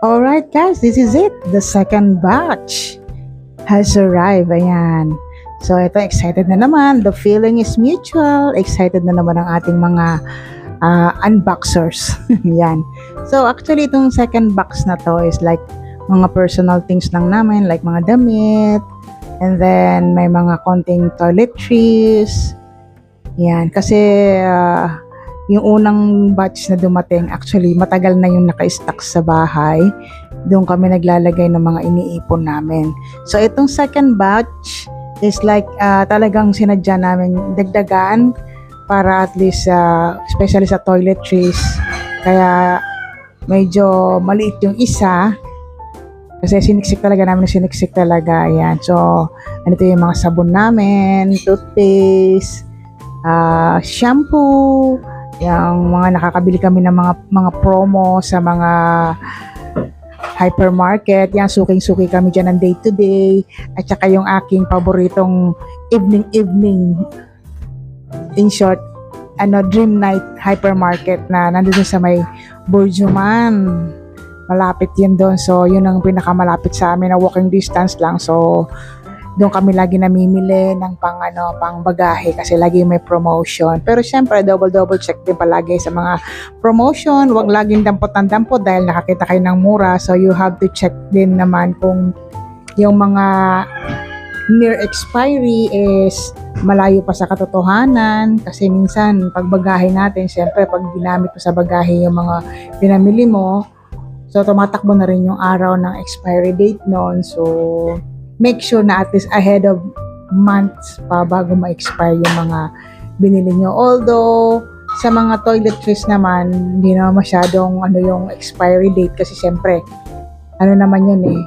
Alright guys, this is it. The second batch has arrived. Ayan. So ito, excited na naman. The feeling is mutual. Excited na naman ang ating mga unboxers. Yan. So actually itong second box na to is like mga personal things lang namin, like mga damit, and then may mga konting toiletries. Yan. Kasi yung unang batch na dumating, actually matagal na yung naka-stock sa bahay. Doon kami naglalagay ng mga iniipon namin. So itong second batch is like talagang sinadya namin dagdagan para at least especially sa toiletries. Kaya medyo maliit yung isa kasi siniksik talaga namin, siniksik talaga. Ayan. So ano ito yung mga sabon namin, toothpaste, shampoo, yung mga nakakabili kami ng mga promo sa mga hypermarket. Yan, suking-suki kami dyan ng day to day. At saka yung aking paboritong evening, in short, dream night hypermarket na nandun sa may Burjuman. Malapit yun doon. So yun ang pinakamalapit sa amin na walking distance lang. So doon kami lagi namimili ng pang bagahe kasi lagi may promotion. Pero syempre, double check din palagi sa mga promotion. Huwag laging dampot ng dampot dahil nakakita kayo ng mura. So you have to check din naman kung yung mga near expiry is malayo pa sa katotohanan. Kasi minsan, pag bagahe natin, syempre, pag ginamit mo sa bagahe yung mga pinamili mo, so tumatakbo na rin yung araw ng expiry date noon. So make sure na at least ahead of months pa bago ma-expire yung mga binili nyo. Although, sa mga toiletries naman, hindi na masyadong yung expiry date kasi siyempre, naman yun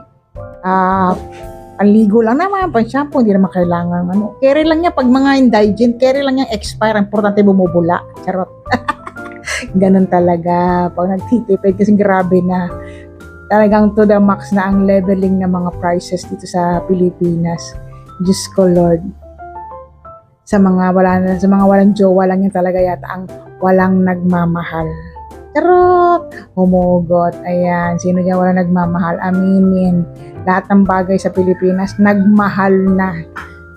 panligo lang naman, pan-shampoo, hindi naman kailangan, carry lang niya, pag mga indigent, carry lang niya expire, importante bumubula. Charot. Ganun talaga, pag nagtitipid, kasi grabe na, talagang to the max na ang leveling ng mga prices dito sa Pilipinas. Diyos ko Lord. Sa mga walang jowa lang yan talaga yata ang walang nagmamahal. Charot! Humugot. Ayan. Sino dyan walang nagmamahal? Aminin. Lahat ng bagay sa Pilipinas, nagmahal na.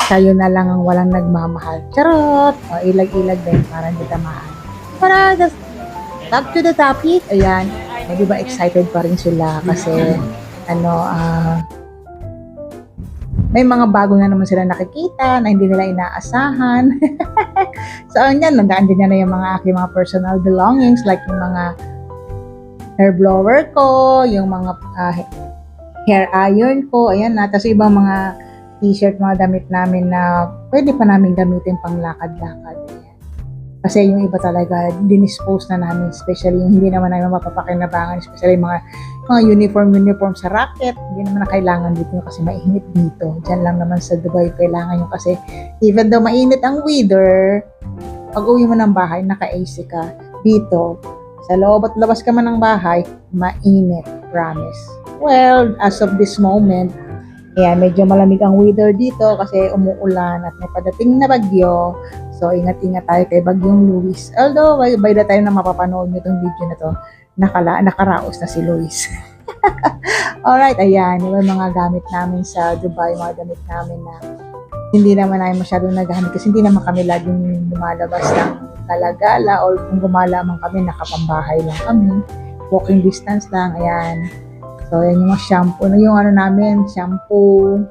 Kayo na lang ang walang nagmamahal. Charot! O, ilag-ilag din para hindi tamaan. Para, back to the topic. Ayan. Di ba excited pa rin sila kasi may mga bago na naman sila nakikita na hindi nila inaasahan. So yan, nandaan din na yung mga aking mga personal belongings like yung mga hair blower ko, yung mga hair iron ko, ayan na. Tapos ibang mga t-shirt, mga damit namin na pwede pa namin gamitin pang lakad-lakad. Kasi yung iba talaga, dinispose na namin, especially yung hindi naman namin mapapakinabangan, especially mga uniform sa racket, hindi naman na kailangan dito kasi mainit dito. Diyan lang naman sa Dubai kailangan yung kasi even though mainit ang weather, pag uwi mo ng bahay, naka-AC ka. Dito, sa loob at labas ka man ng bahay, mainit, promise. Well, as of this moment, medyo malamig ang weather dito kasi umuulan at may padating na bagyo. So, ingat-ingat tayo kay Bagyong Luis. Although, by the time na mapapanood nyo itong video na to, nakaraos na si Luis. Alright, ayan. Yung mga gamit namin sa Dubai, mga damit namin na hindi naman namin masyadong nagamit kasi hindi naman kami laging lumalabas ng galagala or kung gumala man kami, nakapambahay lang kami. Walking distance lang, ayan. So, yan yung mga shampoo. Yung namin, shampoo,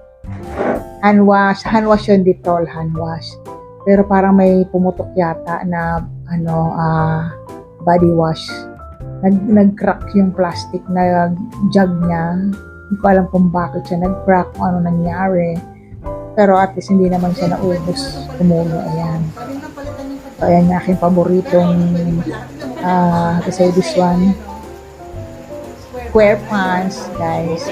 hand wash yun, Dettol, hand wash. Pero parang may pumutok yata na body wash. Nag-crack yung plastic na jug niya. Hindi ko alam kung bakit siya nag-crack, kung ano nangyari. Pero at least hindi naman siya naubos. Tumulo, ayan. So, ayan yung aking paboritong to say this one. Square pants, guys.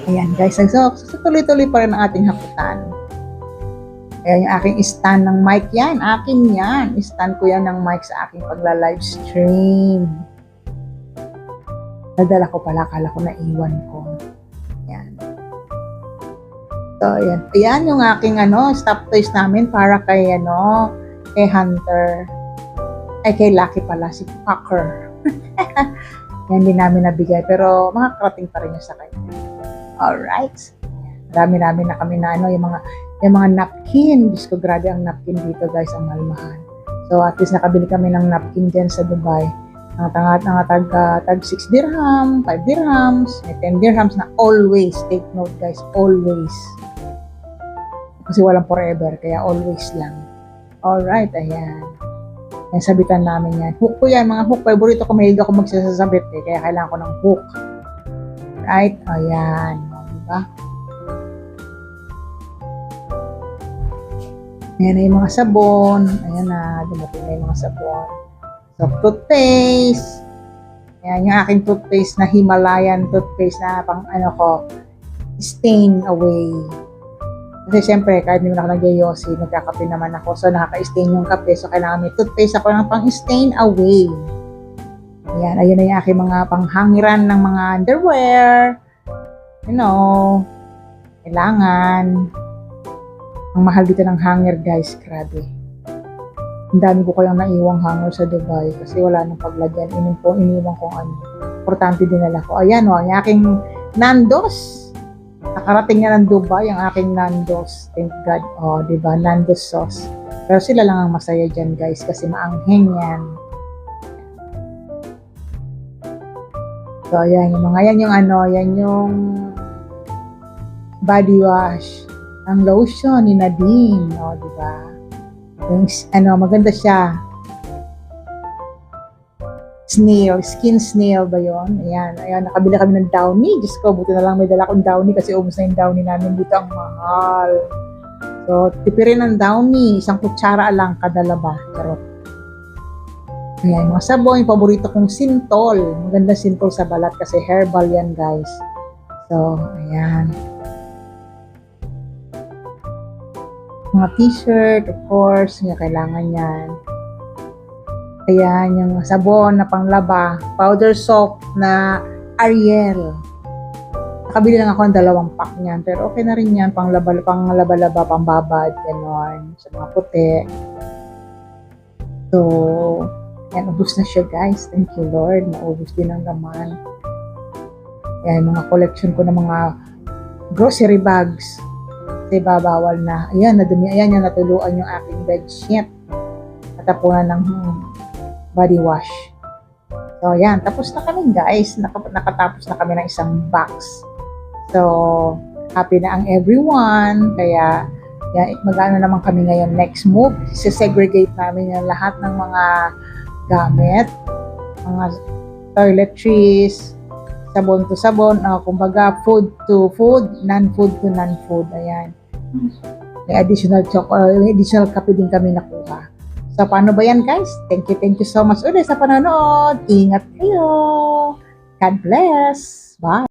Ayan guys, so tuloy-tuloy pa rin ang ating haputan. Ayan yung aking stand ng mic yan. Akin yan. Stand ko yan ng mic sa aking pagla-live stream. Nadala ko pala, akala ko naiwan ko. Ayan. So, ayan. Ayan yung aking stop toys namin para kay Hunter. Ay, kay Lucky pala, si Packer. Yan din namin nabigay, pero makakarating pa rin yun sa kanya. Alright. Dami-dami na kami na yung mga napkin. Diyos ko, grabe ang napkin dito guys, ang mahal-mahal. So at least nakabili kami ng napkin dyan sa Dubai. Tag 6 dirham, 5 dirhams, may 10 dirhams na always. Take note guys, always. Kasi walang forever, kaya always lang. Alright, ayan. Yan, sabitan namin yan. Hook ko yan, mga hook. Favorito ko, mahilig ako magsasabit kaya kailangan ko ng hook. Right? Ayan. Diba? Ayan na yung mga sabon. Ayan na, dumating na yung mga sabon. So, toothpaste. Ayan, yung aking toothpaste na Himalayan toothpaste na pang stain away. Kasi syempre, kahit hindi mo na ako nag-yosi, nagkakape naman ako. So, nakaka-stain yung kape. So, kailangan may toothpaste ako ng pang-stain away. Ayan, ayun na yung aking mga panghangiran ng mga underwear. You know, kailangan. Ang mahal dito ng hanger, guys. Grabe. Ang dami ko kayang naiwang hanger sa Dubai kasi wala nang paglagyan. Iniwan ko importante dinala ko. Ayan, ang aking Nandos. Nakarating na ng Dubai ang aking Nandos. Thank God. Diba? Nandos sauce. Pero sila lang ang masaya dyan, guys, kasi maangheng yan. So, ayan. Yan yung body wash. Ang lotion ni Nadine. Diba? Yung, maganda siya. Skin snail ba yun? Ayan, nakabili kami ng Downy. Diyos ko, buti na lang may dala kong Downy kasi ubos na yung Downy namin dito. Ang mahal. So, tipirin ng Downy. 1 kutsara lang kada laba. Charot. Ayan, mga sabon. Yung paborito kong Sintol. Maganda Sintol sa balat kasi herbal yan, guys. So, ayan. Mga t-shirt, of course. Kailangan yan. Ayan, yung sabon na panglaba, powder soap na Ariel. Nakabili lang ako ng 2 pack niyan, pero okay na rin yan, panglaba-laba, pambabad, gano'n, sa mga puti. So, yan, ubus na siya guys. Thank you Lord, naubos din ang laman. Ayan, mga collection ko ng mga grocery bags. Kasi babawal na. Ayan, nadumi, ayan yung natuluan yung aking bedsheet. Natapunan ng body wash. So, yan. Tapos na kami, guys. Nakatapos na kami ng isang box. So, happy na ang everyone. Kaya, yan, mag-ano naman kami ngayon. Next move, segregate namin yung lahat ng mga gamit. Mga toiletries, sabon to sabon, kumbaga food to food, non-food to non-food. Ayan. May additional kape din kami nakuha. So, paano ba yan, guys? Thank you so much ulit sa panonood. Ingat kayo. God bless. Bye.